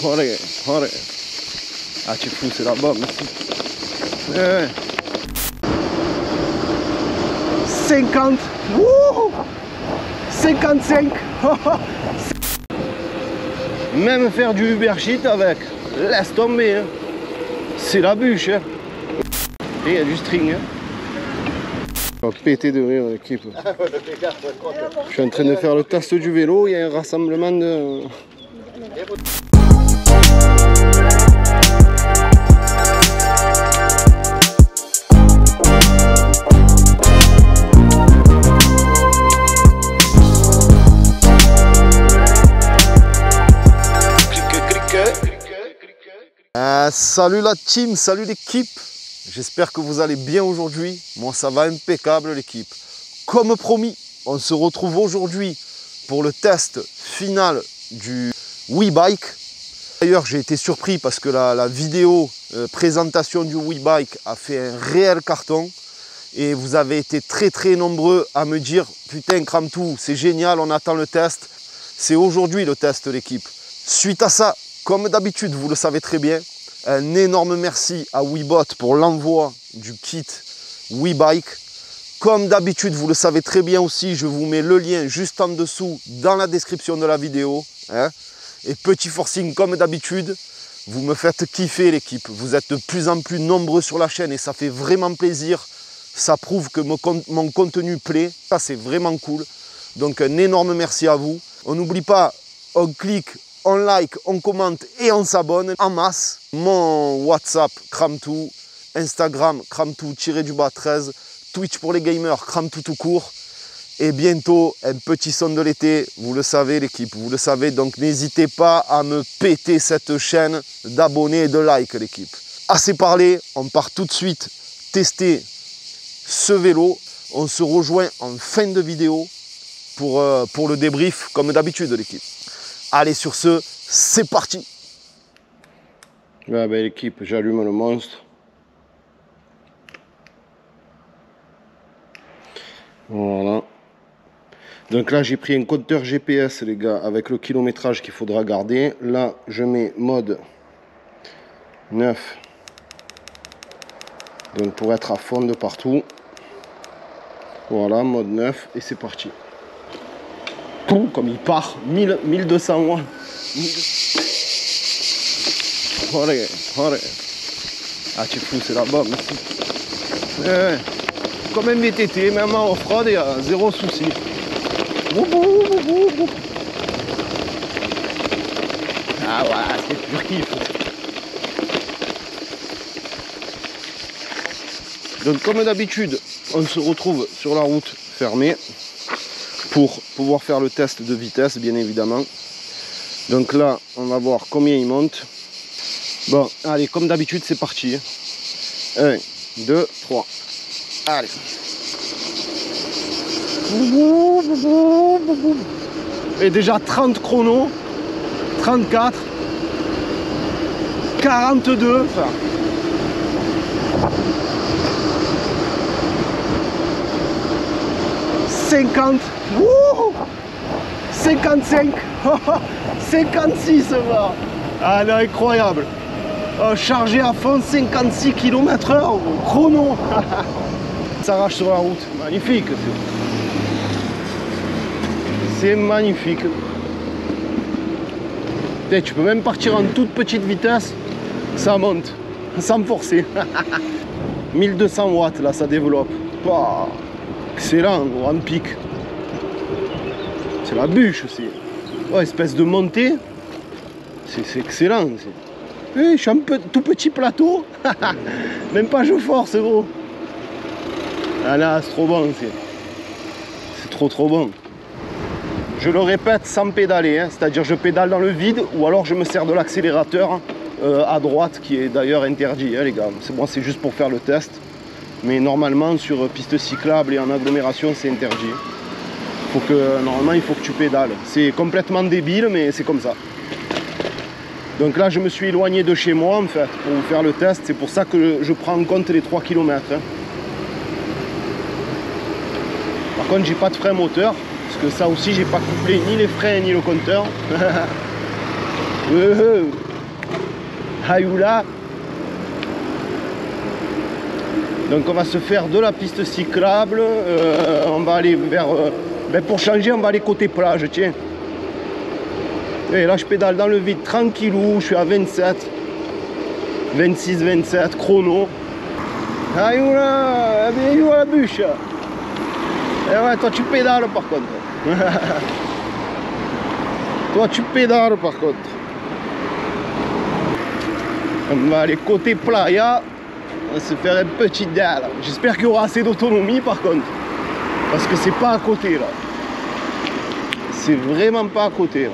Allez. Ah, tu es fou, c'est la bombe ici. 50. Wouh, 55. Même faire du Uber Sheet avec, laisse tomber. Hein. C'est la bûche. Hein. Et il y a du string. Hein. On va péter de rire l'équipe. Je suis en train de faire le test du vélo, il y a un rassemblement de... Salut la team, salut l'équipe. J'espère que vous allez bien aujourd'hui. Moi ça va impeccable l'équipe. Comme promis, on se retrouve aujourd'hui pour le test final du WeBike. D'ailleurs j'ai été surpris parce que la vidéo présentation du WeBike a fait un réel carton. Et vous avez été très nombreux à me dire putain Kramtou, c'est génial, on attend le test. C'est aujourd'hui le test l'équipe. Suite à ça, comme d'habitude, vous le savez très bien, un énorme merci à WeBot pour l'envoi du kit WeBike. Comme d'habitude, vous le savez très bien aussi, je vous mets le lien juste en dessous dans la description de la vidéo. Hein. Et petit forcing comme d'habitude, vous me faites kiffer l'équipe. Vous êtes de plus en plus nombreux sur la chaîne et ça fait vraiment plaisir. Ça prouve que mon contenu plaît. Ça, c'est vraiment cool. Donc un énorme merci à vous. On n'oublie pas, on clique, on like, on commente et on s'abonne en masse. Mon WhatsApp, Kramtou, Instagram, Kramtou-13, Twitch pour les gamers, Kramtou tout court. Et bientôt, un petit son de l'été, vous le savez l'équipe, vous le savez. Donc n'hésitez pas à me péter cette chaîne d'abonnés et de likes l'équipe. Assez parlé, on part tout de suite tester ce vélo. On se rejoint en fin de vidéo pour le débrief comme d'habitude l'équipe. Allez, sur ce, c'est parti. Ah ben, l'équipe, j'allume le monstre. Voilà. Donc là, j'ai pris un compteur GPS, les gars, avec le kilométrage qu'il faudra garder. Là, je mets mode 9. Donc pour être à fond de partout. Voilà, mode 9. Et c'est parti. Comme il part, 1200 watts. Allez. Ah, tu es fou, c'est la bombe ici. Comme un VTT, même en off-road, il y a zéro souci. Ah voilà, c'est pur kiff. Donc comme d'habitude, on se retrouve sur la route fermée pour pouvoir faire le test de vitesse, bien évidemment. Donc là, on va voir combien il monte. Bon, allez, comme d'habitude, c'est parti. 1, 2, 3. Allez. Et déjà 30 chronos, 34, 42. Enfin, 50. Wouh, 55. 56 va. Ah non, incroyable. Chargé à fond, 56 km/h chrono. Ça arrache sur la route, magnifique. C'est magnifique. Tu peux même partir en toute petite vitesse, ça monte, sans me forcer. 1200 watts là, ça développe. Wow. Excellent, en pic. C'est la bûche aussi. Oh, espèce de montée. C'est excellent. Je suis un tout petit plateau. Même pas je force gros. Ah là, c'est trop bon. C'est trop bon. Je le répète sans pédaler. Hein. C'est-à-dire je pédale dans le vide ou alors je me sers de l'accélérateur à droite qui est d'ailleurs interdit, hein, les gars. Moi c'est juste pour faire le test. Mais normalement sur piste cyclable et en agglomération c'est interdit. Normalement il faut que tu pédales. C'est complètement débile mais c'est comme ça. Donc là je me suis éloigné de chez moi en fait pour vous faire le test. C'est pour ça que je prends en compte les 3 km. Hein. Par contre j'ai pas de frein moteur. Parce que ça aussi j'ai pas couplé ni les freins ni le compteur. Hayoula. Donc on va se faire de la piste cyclable. On va aller vers... pour changer, on va aller côté plage, tiens. Et là je pédale dans le vide tranquillou, je suis à 27. 26, 27, chrono. Hayoula, bien joué à la bûche. Et ouais, toi tu pédales par contre. Toi tu pédales par contre. On va aller côté playa. On va se faire un petit dalle. J'espère qu'il y aura assez d'autonomie par contre. Parce que c'est pas à côté là. C'est vraiment pas à côté là.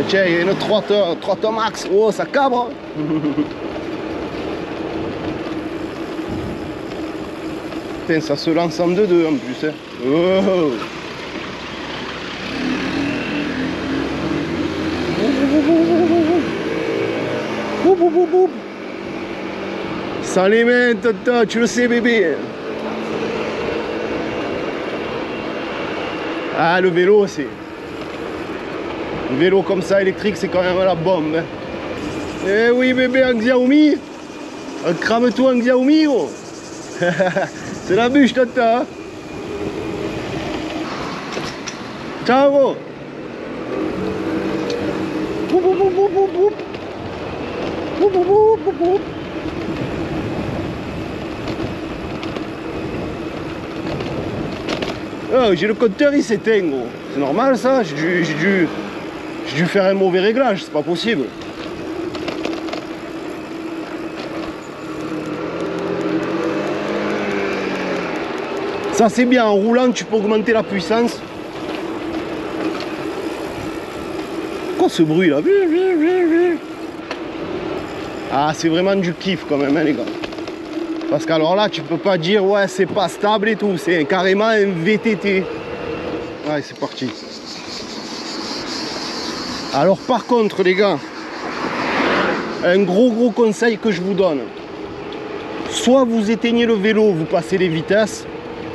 Tiens, il y a une 3 tonnes max. Oh, ça cabre. Putain, ça se lance en 2-2 en plus. Hein. Oh. Sans les mains, tata, tu le sais, bébé. Ah, le vélo, c'est... Le vélo comme ça, électrique, c'est quand même la bombe. Hein. Eh oui, bébé, en Xiaomi. Crame-toi en Xiaomi, oh. C'est la bûche, tata. Ciao. Oh, j'ai le compteur, il s'éteint, gros. C'est normal ça, j'ai dû faire un mauvais réglage, c'est pas possible. Ça c'est bien, en roulant tu peux augmenter la puissance. Quoi ce bruit là? Ah, c'est vraiment du kiff quand même, hein, les gars. Parce qu'alors là, tu peux pas dire ouais, c'est pas stable et tout. C'est carrément un VTT. Ouais, c'est parti. Alors par contre, les gars, un gros conseil que je vous donne. Soit vous éteignez le vélo, vous passez les vitesses,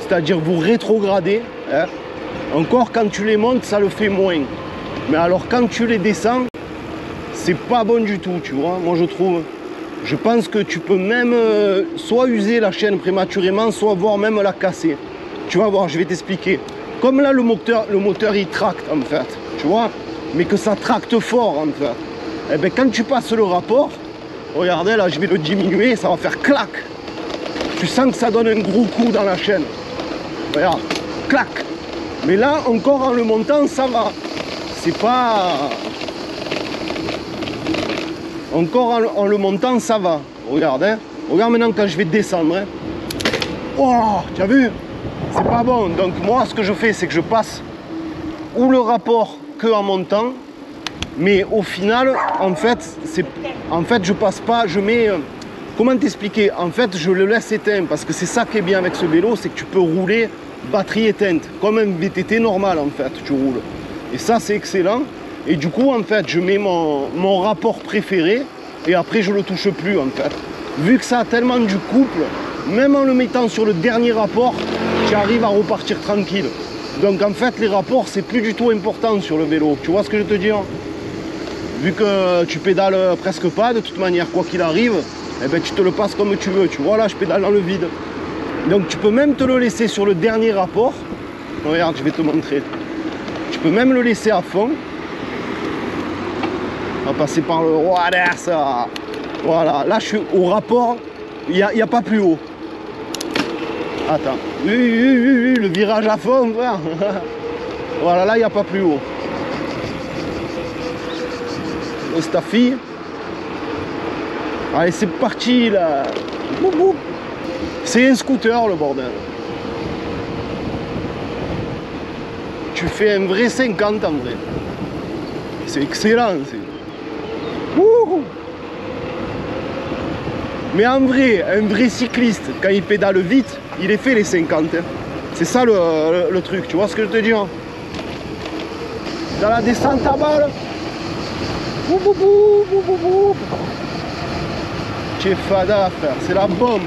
c'est-à-dire vous rétrogradez. Hein. Encore quand tu les montes, ça le fait moins. Mais alors quand tu les descends, c'est pas bon du tout, tu vois, moi je trouve. Je pense que tu peux même soit user la chaîne prématurément, soit voire même la casser. Tu vas voir, je vais t'expliquer. Comme là le moteur il tracte en fait, tu vois, mais que ça tracte fort en fait. Et bien quand tu passes le rapport, regardez là, je vais le diminuer, ça va faire clac. Tu sens que ça donne un gros coup dans la chaîne. Regarde, clac. Mais là encore en le montant, ça va. C'est pas... Encore en le montant, ça va. Regarde, hein. Regarde maintenant quand je vais descendre. Hein. Oh, tu as vu? C'est pas bon. Donc moi, ce que je fais, c'est que je passe ou le rapport que en montant. Mais au final, en fait, je passe pas, je mets... comment t'expliquer? En fait, je le laisse éteindre. Parce que c'est ça qui est bien avec ce vélo, c'est que tu peux rouler batterie éteinte. Comme un VTT normal, en fait, tu roules. Et ça, c'est excellent. Et du coup, en fait, je mets mon rapport préféré et après, je le touche plus, en fait. Vu que ça a tellement du couple, même en le mettant sur le dernier rapport, tu arrives à repartir tranquille. Donc, en fait, les rapports, c'est plus du tout important sur le vélo. Tu vois ce que je te dis? Vu que tu pédales presque pas, de toute manière, quoi qu'il arrive, eh ben, tu te le passes comme tu veux. Tu vois, là, je pédale dans le vide. Donc, tu peux même te le laisser sur le dernier rapport. Regarde, je vais te montrer. Tu peux même le laisser à fond. On va passer par le roi d'air, ça. Voilà, là je suis au rapport, il n'y a pas plus haut. Attends, le virage à fond, frère. Voilà, là il n'y a pas plus haut. C'est ta fille. Allez, c'est parti là. C'est un scooter le bordel. Tu fais un vrai 50 en vrai. C'est excellent. Mais en vrai, un vrai cycliste, quand il pédale vite, il est fait les 50. Hein. C'est ça le truc, tu vois ce que je te dis hein. Dans la descente à balle. Tu es fada, frère, c'est la bombe.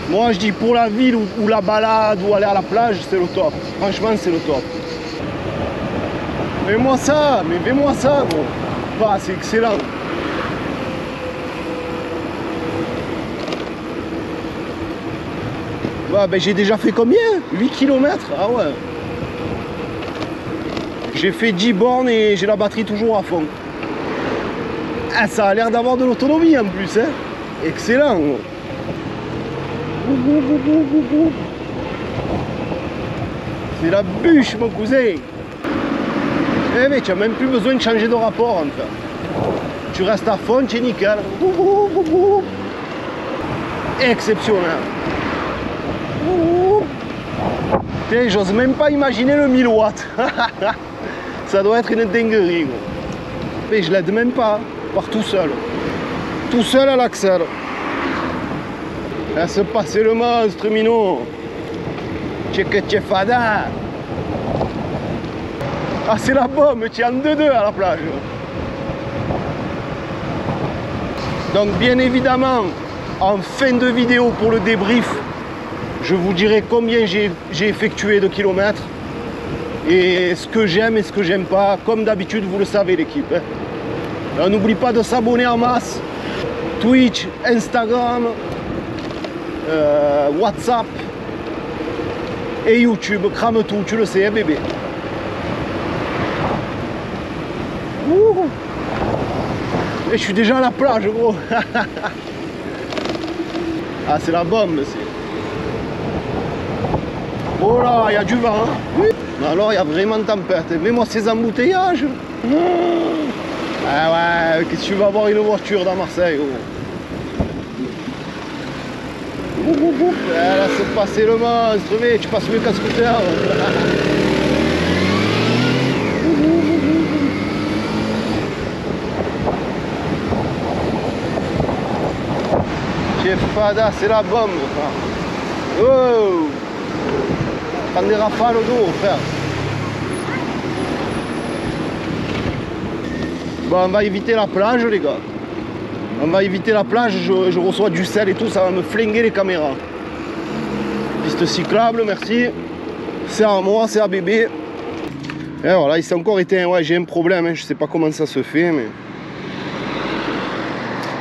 Moi je dis pour la ville ou la balade ou aller à la plage, c'est le top. Franchement c'est le top. Fais-moi ça, mais fais-moi ça gros. Bah, c'est excellent. Bah, ben, j'ai déjà fait combien? 8 km? Ah ouais. J'ai fait 10 bornes et j'ai la batterie toujours à fond. Ah, ça a l'air d'avoir de l'autonomie en plus, hein. Excellent. C'est la bûche mon cousin. Eh mais tu n'as même plus besoin de changer de rapport en fait. Tu restes à fond, tu es nickel. Exceptionnel. J'ose même pas imaginer le 1000 watts. Ça doit être une dinguerie. Mais je l'aide même pas, par tout seul. Tout seul à l'axel. Laisse passer le monstre, Mino. Tchè fada. Ah, c'est la bombe, tu es en 2-2 à la plage. Donc, bien évidemment, en fin de vidéo pour le débrief, je vous dirai combien j'ai effectué de kilomètres et ce que j'aime et ce que j'aime pas. Comme d'habitude, vous le savez, l'équipe. N'oublie pas de s'abonner en masse. Twitch, Instagram, WhatsApp et YouTube. Crame tout, tu le sais, hein, bébé. Ouh. Et je suis déjà à la plage, gros. Ah, c'est la bombe, c'est. Oh là, il y a du vent. Hein. Alors, il y a vraiment tempête. Mets-moi ces embouteillages. Ah ouais, qu'est-ce que tu vas avoir une voiture dans Marseille, gros. Laisse passer le monstre, mais tu passes mieux qu'un scooter. Fada, c'est la bombe. Oh, prends des rafales au dos, frère. Bon, on va éviter la plage, les gars. On va éviter la plage, je reçois du sel et tout, ça va me flinguer les caméras. Piste cyclable, merci. C'est à moi, c'est à bébé. Et voilà, il s'est encore éteint. Ouais, j'ai un problème, hein. Je sais pas comment ça se fait, mais...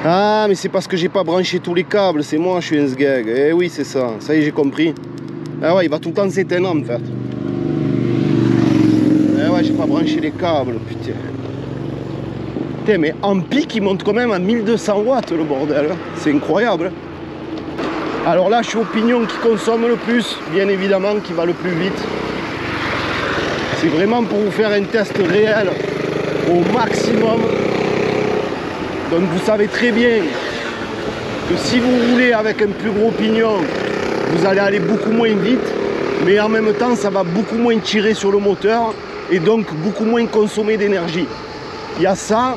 Ah, mais c'est parce que j'ai pas branché tous les câbles, c'est moi, je suis un sgeg. Eh oui, c'est ça, ça y est, j'ai compris. Ah ouais, il va tout le temps s'éteindre en fait. Eh ouais, j'ai pas branché les câbles, putain. Putain, mais en pic, il monte quand même à 1200 watts le bordel. C'est incroyable. Alors là, je suis au pignon qui consomme le plus, bien évidemment, qui va le plus vite. C'est vraiment pour vous faire un test réel au maximum. Donc vous savez très bien que si vous roulez avec un plus gros pignon, vous allez aller beaucoup moins vite, mais en même temps ça va beaucoup moins tirer sur le moteur et donc beaucoup moins consommer d'énergie. Il y a ça,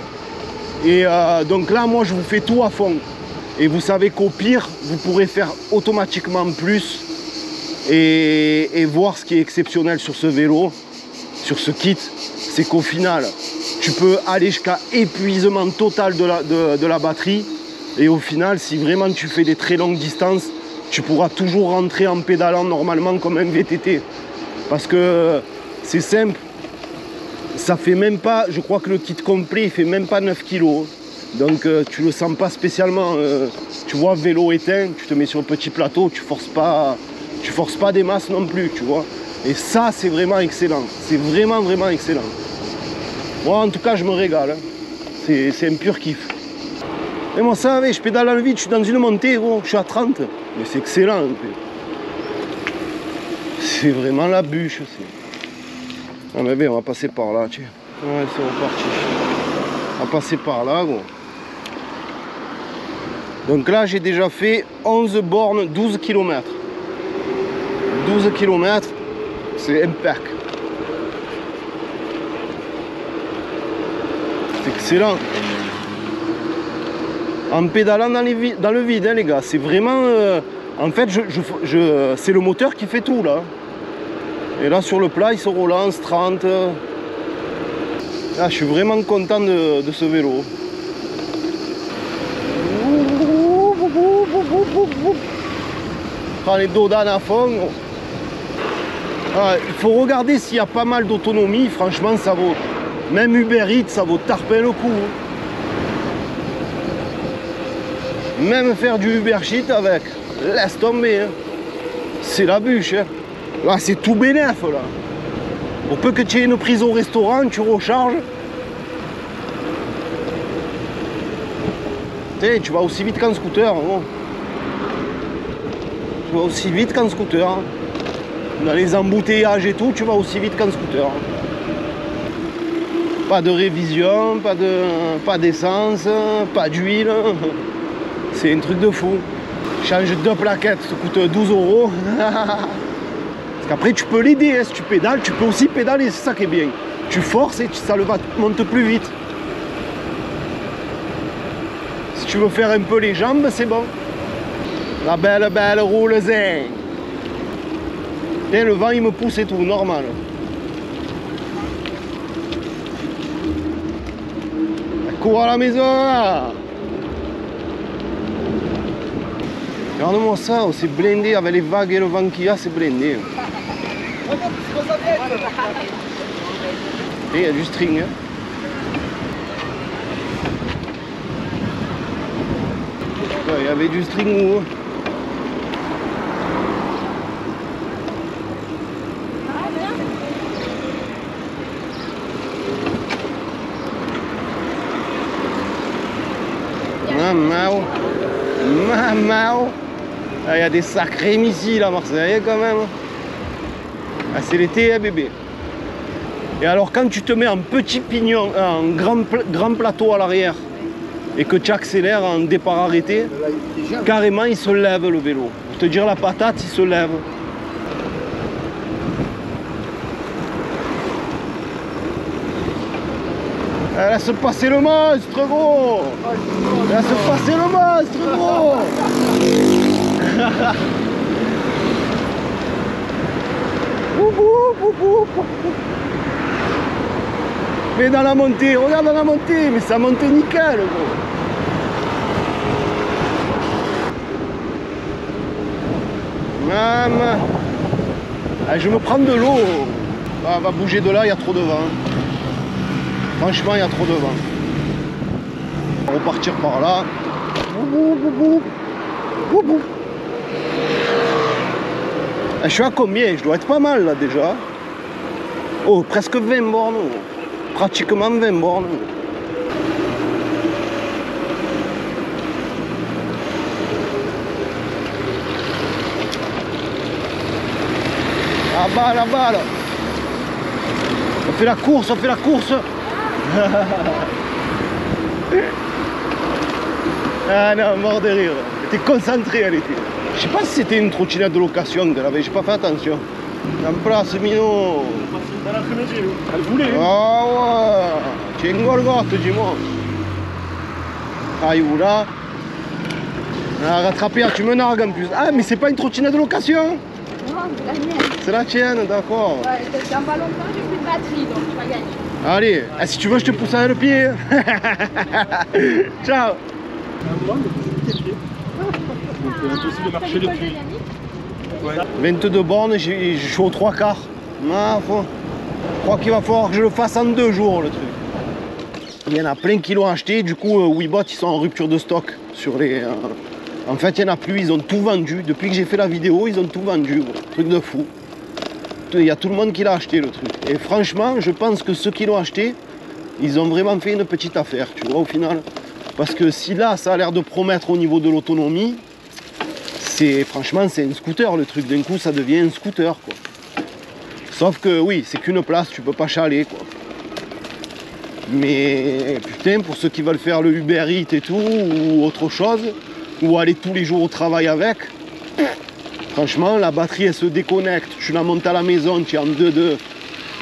et donc là moi je vous fais tout à fond. Et vous savez qu'au pire, vous pourrez faire automatiquement plus et voir ce qui est exceptionnel sur ce vélo, sur ce kit, c'est qu'au final, tu peux aller jusqu'à épuisement total de la batterie. Et au final, si vraiment tu fais des très longues distances, tu pourras toujours rentrer en pédalant normalement comme un VTT. Parce que c'est simple, ça fait même pas, je crois que le kit complet, il fait même pas 9 kg. Donc tu le sens pas spécialement. Tu vois, vélo éteint, tu te mets sur le petit plateau, tu forces pas des masses non plus, tu vois. Et ça, c'est vraiment excellent. C'est vraiment, vraiment excellent. Moi, en tout cas, je me régale. Hein. C'est un pur kiff. Et moi, ça, je pédale dans le vide, je suis dans une montée, gros, je suis à 30. Mais c'est excellent. C'est vraiment la bûche. Ah, mais bien, on va passer par là, tiens. Ouais, c'est reparti. On va passer par là, gros. Donc là, j'ai déjà fait 11 bornes, 12 km. 12 km, c'est impeccable. C'est excellent. En pédalant dans le vide, hein, les gars. C'est vraiment... en fait, c'est le moteur qui fait tout, là. Et là, sur le plat, il se relance 30. Ah, je suis vraiment content de ce vélo. prends les dodanes à fond. Il faut regarder s'il y a pas mal d'autonomie. Franchement, ça vaut, même Uber Eats, ça vaut tarpin le coup. Même faire du Uber Eats avec, laisse tomber. Hein. C'est la bûche. Hein. Là, c'est tout bénef, là. On peut que tu aies une prise au restaurant, tu recharges. Tu vas aussi vite qu'en scooter. Hein. Tu vas aussi vite qu'en scooter. Hein. Dans les embouteillages et tout, tu vas aussi vite qu'en scooter. Pas de révision, pas d'essence, pas d'huile. C'est un truc de fou. Change 2 plaquettes, ça coûte 12 €. Parce qu'après tu peux l'aider, hein. Si tu pédales, tu peux aussi pédaler, c'est ça qui est bien. Tu forces et ça monte plus vite. Si tu veux faire un peu les jambes, c'est bon. La belle roule zen. Et le vent il me pousse et tout, normal. Cours à la maison là. Regarde-moi ça, c'est blindé avec les vagues et le vent qu'il y a, c'est blindé. Et il y a du string. Hein. Il y avait du string où Mamao. Il y a des sacrés missiles à Marseille quand même. Ah, c'est l'été, hein, bébé. Et alors quand tu te mets en petit pignon, en grand plateau à l'arrière, et que tu accélères en départ arrêté, carrément il se lève le vélo. Pour te dire la patate, il se lève. Laisse passer le monstre, gros. Laisse passer le monstre, gros. Mais dans la montée, regarde dans la montée, mais ça monte nickel, gros. Maman. Allez, je me prends de l'eau. Ah, va bouger de là, il y a trop de vent. Franchement, il y a trop de vent. On va repartir par là. Je suis à combien? Je dois être pas mal là déjà. Oh, presque 20 bornes. Pratiquement 20 bornes. Là-bas, là-bas, là. On fait la course, on fait la course. Ah non, mort de rire. Elle était concentrée, elle était. Je sais pas si c'était une trottinette de location qu'elle avait, j'ai pas fait attention. En place, Mino. Elle voulait. Ah ouais. Tu es une gorgotte, dis-moi. Aïe, là. Ah, rattrapé, tu me nargues en plus. Ah, mais c'est pas une trottinette de location? Non, c'est la mienne. C'est la tienne, d'accord. Ouais, dans pas longtemps, j'ai plus de batterie, donc tu vas gagner. Allez, si tu veux, je te pousse avec le pied. Ciao. De marcher le pied. 22 bornes, je suis aux 3/4. Ah, je crois qu'il va falloir que je le fasse en 2 jours, le truc. Il y en a plein qui l'ont acheté, du coup, Webot, ils sont en rupture de stock sur les... En fait, il n'y en a plus, ils ont tout vendu. Depuis que j'ai fait la vidéo, ils ont tout vendu. Truc de fou. Il y a tout le monde qui l'a acheté, le truc. Et franchement, je pense que ceux qui l'ont acheté, ils ont vraiment fait une petite affaire, tu vois, au final. Parce que si là, ça a l'air de promettre au niveau de l'autonomie, franchement, c'est un scooter, le truc. D'un coup, ça devient un scooter, quoi. Sauf que, oui, c'est qu'une place, tu peux pas chaler, quoi. Mais, putain, pour ceux qui veulent faire le Uber Eats et tout, ou autre chose, ou aller tous les jours au travail avec, franchement, la batterie, elle se déconnecte. Tu la montes à la maison, tu es en 2-2.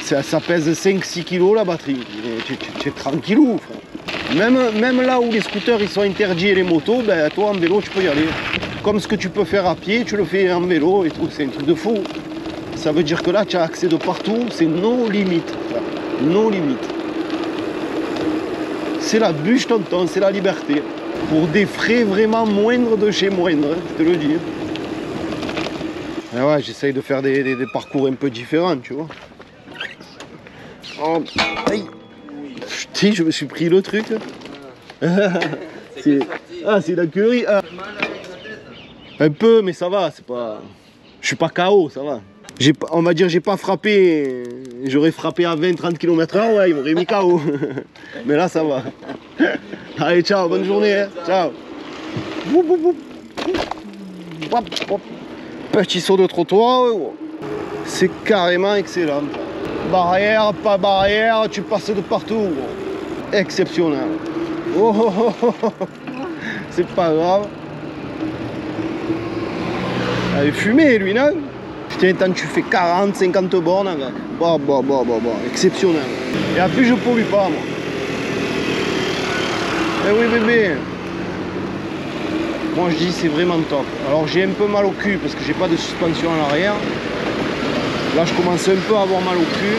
Ça pèse 5-6 kg la batterie. Tu es tranquillou, frère. Même là où les scooters ils sont interdits et les motos, ben, toi en vélo tu peux y aller. Comme ce que tu peux faire à pied, tu le fais en vélo et tout. C'est un truc de fou. Ça veut dire que là, tu as accès de partout. C'est no limite. No limite. C'est la bûche, tonton. C'est la liberté. Pour des frais vraiment moindres de chez moindre, je te le dis. Et ouais, j'essaye de faire des parcours un peu différents, tu vois. Oh, aïe. Putain, je me suis pris le truc. C'est la curie. Ah. Un peu, mais ça va, c'est pas... Je suis pas KO, ça va. On va dire j'ai pas frappé, j'aurais frappé à 20-30 km/h, ouais, ils m'auraient mis KO. Mais là, ça va. Allez, ciao, bonne journée, hein. Ciao. Petit saut de trottoir, c'est carrément excellent. Barrière, pas barrière, tu passes de partout. Exceptionnel. Oh, oh, oh, oh. C'est pas grave. Il est fumé, lui, non? Putain, tant tu fais 40, 50 bornes, mec. Bah, exceptionnel. Et en plus, je pollue pas, moi. Eh oui, bébé. Moi, je dis, c'est vraiment top. Alors, j'ai un peu mal au cul parce que j'ai pas de suspension à l'arrière. Là, je commence un peu à avoir mal au cul.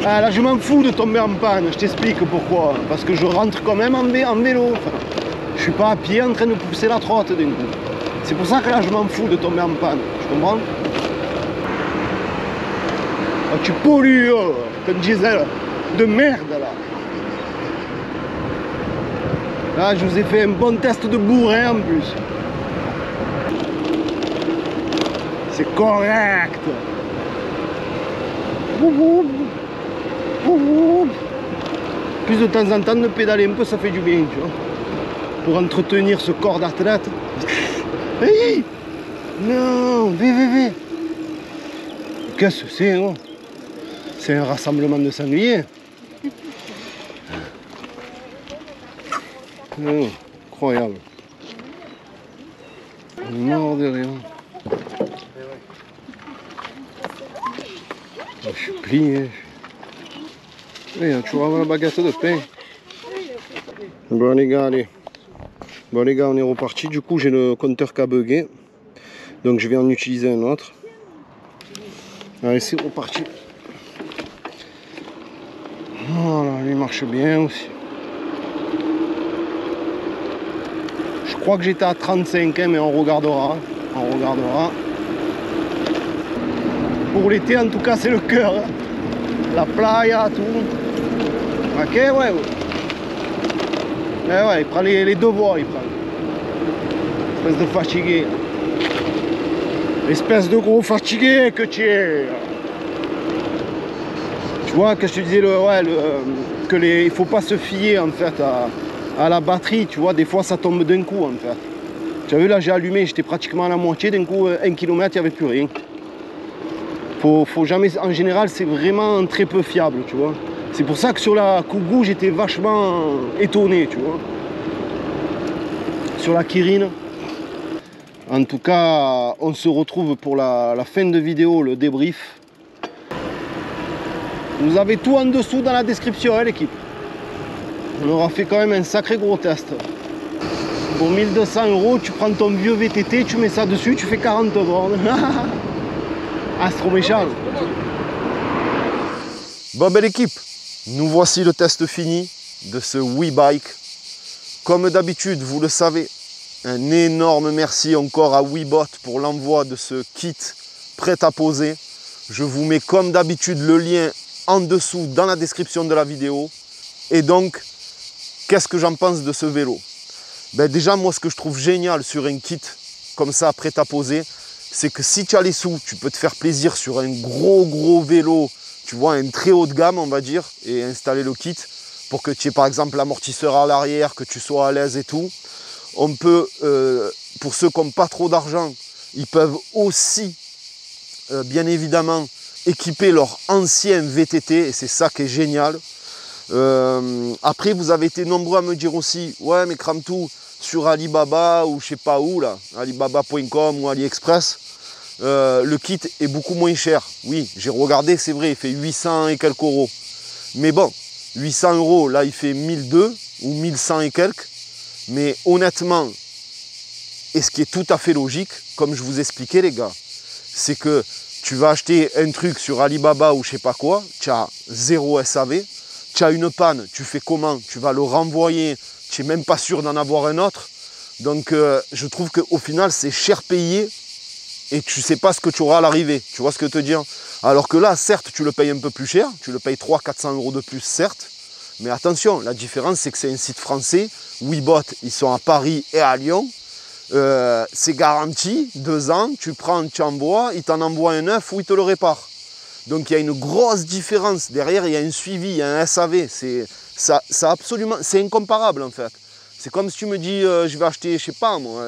Ah, là, je m'en fous de tomber en panne. Je t'explique pourquoi. Parce que je rentre quand même en vélo. Enfin, je suis pas à pied en train de pousser la trotte d'un coup. C'est pour ça que là, je m'en fous de tomber en panne. Tu comprends? Oh, tu pollues, oh, comme diesel de merde, là. Là, je vous ai fait un bon test de bourrin, en plus. C'est correct. Plus de temps en temps de pédaler un peu, ça fait du bien, tu vois. Pour entretenir ce corps d'athlète. Hey! Non, bébé. Qu'est-ce que c'est, oh? C'est un rassemblement de sangliers. Oh, incroyable. Mort de rien. Je suis plié. Il y a toujours la baguette de pain. Bon les gars, allez. Bon les gars, on est reparti. Du coup, j'ai le compteur qui a bugué. Donc je vais en utiliser un autre. Allez, c'est reparti. Voilà, il marche bien aussi. Je crois que j'étais à 35, hein, mais on regardera. On regardera. Pour l'été, en tout cas, c'est le cœur. Hein. La playa, tout. Ok, ouais. Eh ouais, il prend les deux voies, il prend. Espèce de fatigué. Espèce de gros fatigué que tu es. Tu vois, que je te disais, il faut pas se fier en fait à la batterie, tu vois, des fois ça tombe d'un coup en fait. Tu as vu là, j'ai allumé, j'étais pratiquement à la moitié, d'un coup 1 km, il n'y avait plus rien. Faut jamais, en général, c'est vraiment très peu fiable, tu vois. C'est pour ça que sur la Kugu, j'étais vachement étonné, tu vois. Sur la Kirin. En tout cas, on se retrouve pour la fin de vidéo, le débrief. Vous avez tout en dessous dans la description, hein, l'équipe. On aura fait quand même un sacré gros test. Pour 1200 €, tu prends ton vieux VTT, tu mets ça dessus, tu fais 40 bornes. Ah, c'est trop méchant. Bon, belle équipe, nous voici le test fini de ce WeBike. Comme d'habitude, vous le savez, un énorme merci encore à WeBot pour l'envoi de ce kit prêt à poser. Je vous mets comme d'habitude le lien en dessous dans la description de la vidéo. Et donc, qu'est-ce que j'en pense de ce vélo? Ben déjà, moi, ce que je trouve génial sur un kit comme ça, prêt à poser, c'est que si tu as les sous, tu peux te faire plaisir sur un gros vélo, tu vois, un très haut de gamme, on va dire, et installer le kit pour que tu aies par exemple l'amortisseur à l'arrière, que tu sois à l'aise et tout. On peut, pour ceux qui n'ont pas trop d'argent, ils peuvent aussi, bien évidemment, équiper leur ancien VTT, et c'est ça qui est génial. Après, vous avez été nombreux à me dire aussi, ouais, mais crame tout sur Alibaba ou je sais pas où, là, alibaba.com ou AliExpress, le kit est beaucoup moins cher. Oui, j'ai regardé, c'est vrai, il fait 800 et quelques euros. Mais bon, 800 €, là, il fait 1002 ou 1100 et quelques. Mais honnêtement, et ce qui est tout à fait logique, comme je vous expliquais, les gars, c'est que tu vas acheter un truc sur Alibaba ou je sais pas quoi, tu as 0 SAV, tu as une panne, tu fais comment? Tu vas le renvoyer, tu n'es même pas sûr d'en avoir un autre. Donc je trouve qu'au final c'est cher payé et tu ne sais pas ce que tu auras à l'arrivée. Tu vois ce que je te dis? Alors que là, certes, tu le payes un peu plus cher, tu le payes 300-400 € de plus, certes, mais attention, la différence, c'est que c'est un site français. Webot, ils sont à Paris et à Lyon. C'est garanti, 2 ans, tu prends, tu envoies, ils t'en envoient un neuf ou ils te le réparent. Donc il y a une grosse différence. Derrière, il y a un suivi, il y a un SAV. C'est incomparable en fait. C'est comme si tu me dis, je vais acheter, je sais pas moi,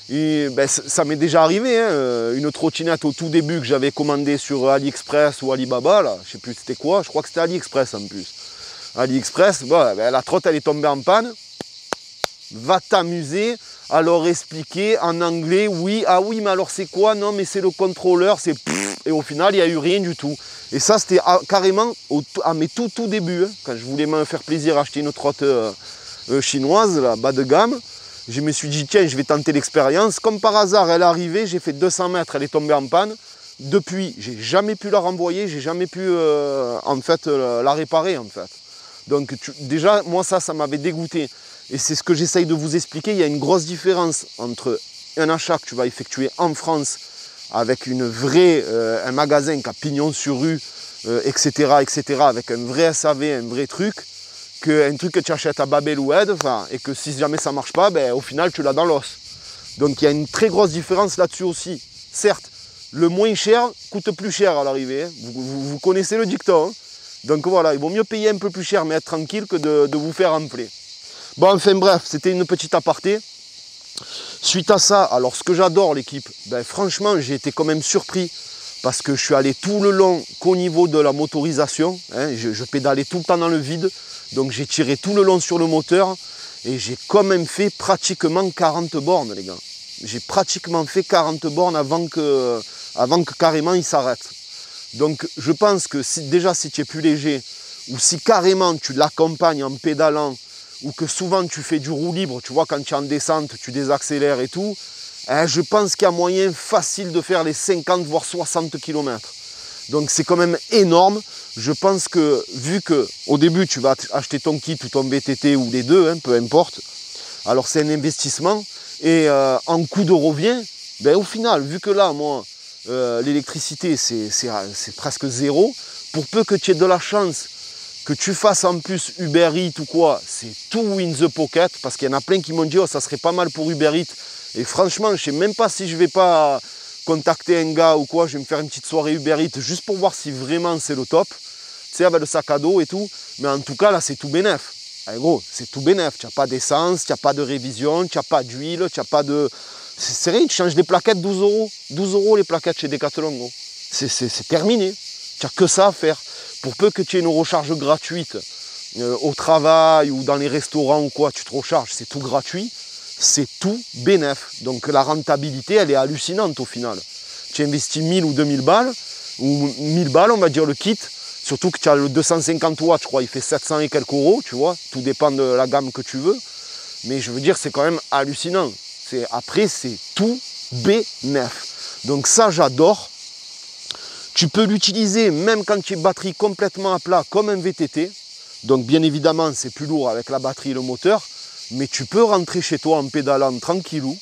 ben, ça m'est déjà arrivé, hein, une trottinette au tout début que j'avais commandée sur AliExpress ou Alibaba, là, je sais plus c'était quoi, je crois que c'était AliExpress en plus. AliExpress, ben, la trotte elle est tombée en panne. Va t'amuser à leur expliquer en anglais, oui, ah oui, mais alors c'est quoi? Non, mais c'est le contrôleur, c'est pfff, et au final, il n'y a eu rien du tout. Et ça, c'était carrément à mes tout débuts, hein, quand je voulais me faire plaisir à acheter une trotte chinoise, là, bas de gamme. Je me suis dit, tiens, je vais tenter l'expérience. Comme par hasard, elle est arrivée, j'ai fait 200 mètres, elle est tombée en panne. Depuis, j'ai jamais pu la renvoyer, j'ai jamais pu en fait, la réparer en fait. Donc déjà, moi ça m'avait dégoûté. Et c'est ce que j'essaye de vous expliquer. Il y a une grosse différence entre un achat que tu vas effectuer en France avec un magasin qui a pignon sur rue, etc., avec un vrai SAV, un vrai truc, qu'un truc que tu achètes à Babel ou Aide, et que si jamais ça ne marche pas, ben, au final tu l'as dans l'os. Donc il y a une très grosse différence là-dessus aussi. Certes, le moins cher coûte plus cher à l'arrivée. Hein. Vous connaissez le dicton. Hein. Donc voilà, il vaut mieux payer un peu plus cher mais être tranquille que de vous faire enfler. Bon, enfin bref, c'était une petite aparté. Suite à ça, alors ce que j'adore l'équipe, ben, franchement j'ai été quand même surpris parce que je suis allé tout le long qu'au niveau de la motorisation. Hein, je pédalais tout le temps dans le vide, donc j'ai tiré tout le long sur le moteur et j'ai quand même fait pratiquement 40 bornes les gars. J'ai pratiquement fait 40 bornes avant que carrément il s'arrête. Donc je pense que si tu es plus léger ou si carrément tu l'accompagnes en pédalant ou que souvent tu fais du roue libre, tu vois, quand tu es en descente, tu désaccélères et tout, je pense qu'il y a moyen facile de faire les 50 voire 60 km. Donc c'est quand même énorme. Je pense que vu qu'au début tu vas acheter ton kit ou ton VTT ou les deux, hein, peu importe, alors c'est un investissement et en coût de revient, ben, au final, vu que là, moi, l'électricité c'est presque zéro, pour peu que tu aies de la chance que tu fasses en plus Uber Eats ou quoi, c'est tout in the pocket, parce qu'il y en a plein qui m'ont dit oh, ça serait pas mal pour Uber Eats. Et franchement, je ne sais même pas si je vais pas contacter un gars ou quoi, je vais me faire une petite soirée Uber Eats juste pour voir si vraiment c'est le top, tu sais, avec le sac à dos et tout. Mais en tout cas, là, c'est tout bénef. Allez, gros, c'est tout bénef. Tu n'as pas d'essence, tu n'as pas de révision, tu n'as pas d'huile, tu n'as pas de... C'est rien, tu changes des plaquettes 12 €. 12 € les plaquettes chez Decathlon, gros. C'est terminé. Tu n'as que ça à faire. Pour peu que tu aies une recharge gratuite au travail ou dans les restaurants ou quoi, tu te recharges, c'est tout gratuit, c'est tout bénef. Donc la rentabilité, elle est hallucinante au final. Tu investis 1000 ou 2000 balles, ou 1000 balles, on va dire le kit, surtout que tu as le 250 watts, je crois, il fait 700 et quelques euros, tu vois, tout dépend de la gamme que tu veux. Mais je veux dire, c'est quand même hallucinant. Après, c'est tout bénef. Donc ça, j'adore. Tu peux l'utiliser même quand tu es batterie complètement à plat comme un VTT. Donc bien évidemment c'est plus lourd avec la batterie et le moteur. Mais tu peux rentrer chez toi en pédalant tranquillou.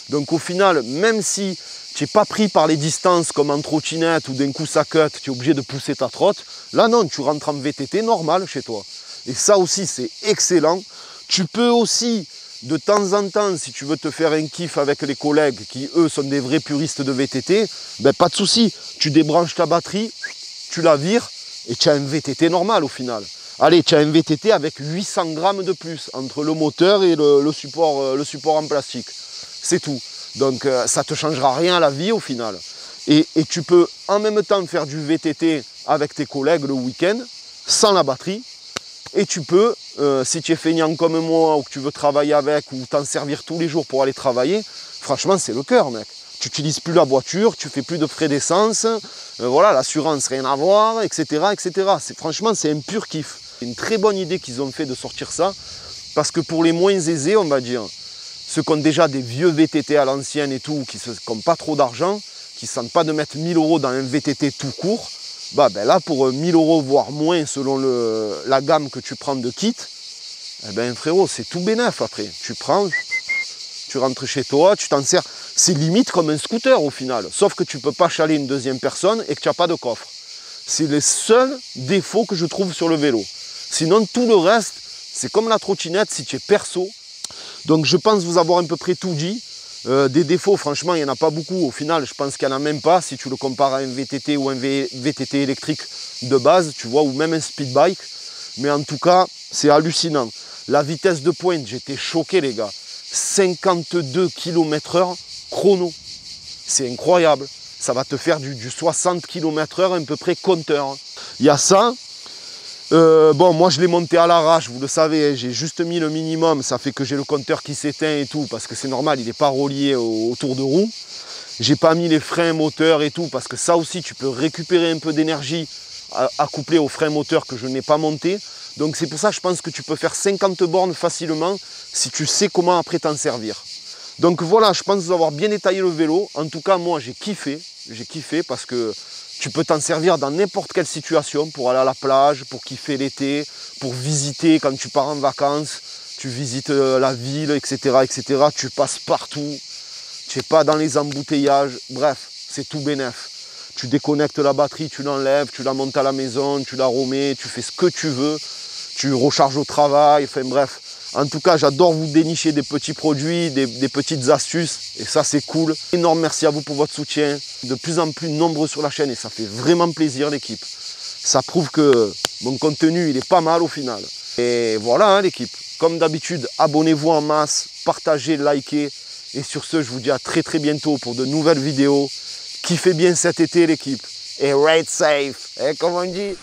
Donc au final, même si tu n'es pas pris par les distances comme en trottinette ou d'un coup ça cut, tu es obligé de pousser ta trotte. Là non, tu rentres en VTT normal chez toi. Et ça aussi c'est excellent. Tu peux aussi de temps en temps, si tu veux te faire un kiff avec les collègues qui, eux, sont des vrais puristes de VTT, ben, pas de souci. Tu débranches ta batterie, tu la vires et tu as un VTT normal au final. Allez, tu as un VTT avec 800 grammes de plus entre le moteur et le support en plastique. C'est tout. Donc, ça ne te changera rien à la vie au final. Et tu peux en même temps faire du VTT avec tes collègues le week-end, sans la batterie. Et tu peux, si tu es feignant comme moi ou que tu veux travailler avec ou t'en servir tous les jours pour aller travailler, franchement c'est le cœur mec. Tu n'utilises plus la voiture, tu fais plus de frais d'essence, voilà, l'assurance rien à voir, etc. Franchement c'est un pur kiff. C'est une très bonne idée qu'ils ont fait de sortir ça, parce que pour les moins aisés on va dire, ceux qui ont déjà des vieux VTT à l'ancienne et tout, qui n'ont pas trop d'argent, qui ne sentent pas de mettre 1000 € dans un VTT tout court, ben là, pour 1000 € voire moins selon la gamme que tu prends de kit, eh ben frérot, c'est tout bénef après. Tu prends, tu rentres chez toi, tu t'en sers. C'est limite comme un scooter au final, sauf que tu ne peux pas chaler une deuxième personne et que tu n'as pas de coffre. C'est les seuls défauts que je trouve sur le vélo. Sinon, tout le reste, c'est comme la trottinette si tu es perso. Donc je pense vous avoir à peu près tout dit. Des défauts, franchement, il n'y en a pas beaucoup. Au final, je pense qu'il n'y en a même pas si tu le compares à un VTT ou un VTT électrique de base, tu vois, ou même un speed bike. Mais en tout cas, c'est hallucinant. La vitesse de pointe, j'étais choqué, les gars. 52 km/h chrono. C'est incroyable. Ça va te faire du 60 km/h à peu près compteur. Il y a ça. Bon, moi je l'ai monté à l'arrache, vous le savez, hein, j'ai juste mis le minimum, ça fait que j'ai le compteur qui s'éteint et tout, parce que c'est normal, il n'est pas relié au tour de roue. J'ai pas mis les freins moteurs et tout, parce que ça aussi, tu peux récupérer un peu d'énergie accoupler au frein moteur que je n'ai pas monté. Donc c'est pour ça que je pense que tu peux faire 50 bornes facilement si tu sais comment après t'en servir. Donc voilà, je pense vous avoir bien détaillé le vélo. En tout cas, moi j'ai kiffé parce que tu peux t'en servir dans n'importe quelle situation pour aller à la plage, pour kiffer l'été, pour visiter quand tu pars en vacances, tu visites la ville, etc., etc. Tu passes partout, tu n'es pas dans les embouteillages, bref, c'est tout bénef. Tu déconnectes la batterie, tu l'enlèves, tu la montes à la maison, tu la remets, tu fais ce que tu veux, tu recharges au travail, enfin bref. En tout cas, j'adore vous dénicher des petits produits, des petites astuces, et ça c'est cool. Énorme merci à vous pour votre soutien, de plus en plus nombreux sur la chaîne, et ça fait vraiment plaisir l'équipe. Ça prouve que mon contenu, il est pas mal au final. Et voilà hein, l'équipe, comme d'habitude, abonnez-vous en masse, partagez, likez, et sur ce, je vous dis à très bientôt pour de nouvelles vidéos. Kiffez bien cet été l'équipe, et ride safe, comme on dit.